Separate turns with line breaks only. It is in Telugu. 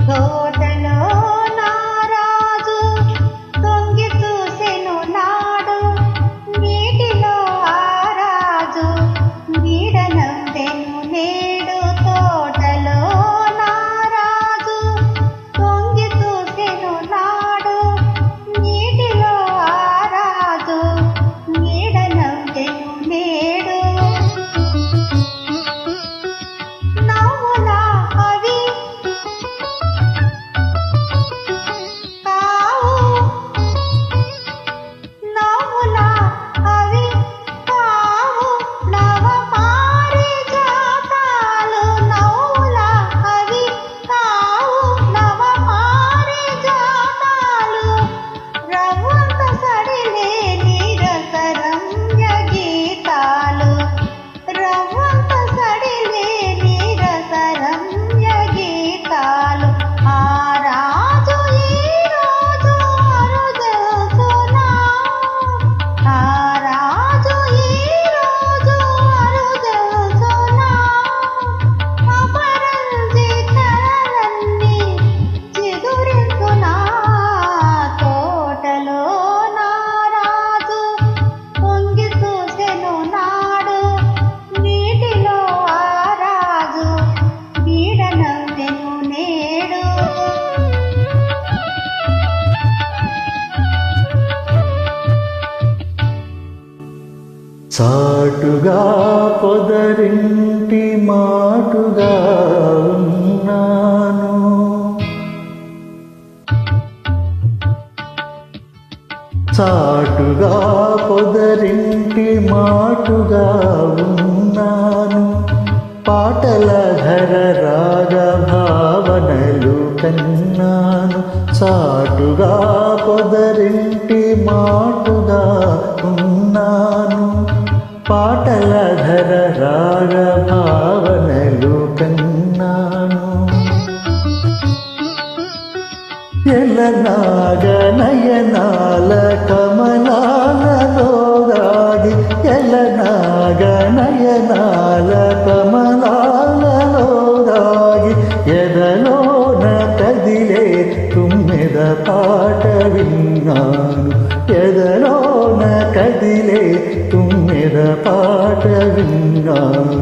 తోటలో నారాజు తొంగి చూసెను నాడు, నీటిలో ఆరాజు నీడనందెను నేడు. తోటలో నారాజు తొంగి చూసెను నాడు, నీటిలో ఆరాజు నీడనందెను నేడు. నవ్వులా అవి కావు, నవ్వులా అవి కావు నవ పారిజాతాలు. నవ్వులా అవి కావు నవ పారిజాతాలు. రవ్వంత సడిలే నీరసరమ్య గీతాలు, రవ్వంత సడిలే నీరసరమ్య గీతాలు. ఆ రాజు ఈ రోజు అరుదెల్సునా, ఆ రాజు ఈ రోజు అరుదెల్సునా. అపరంజి కలలన్నీ చిగురించునా. తోటలో నారాజు పొంగి చూసెను నాడు, నీటిలో ఆరాజు నీడనందెను నేడు.
చాటుగా పొదరింటి మాటుగా ఉన్నాను, చాటుగా పొదరింటి మాటుగా ఉన్నాను. పాటల ధర రాగ భావనలు కన్నాను. చాటుగా పొదరింటి మాటుగా ఉన్నాను. పాటల ధర రాగ భావనలు కన్నాను. ఎలనాగ నయనాల కమలాలలో దాగి, ఎలనాగ నయనాల కమలాలలో దాగి, ఎదలోన కదిలే తుమ్మెద పాట విన్నాను. ఎదలోన కదిలే తుమ్మెద పాట విన్నాను.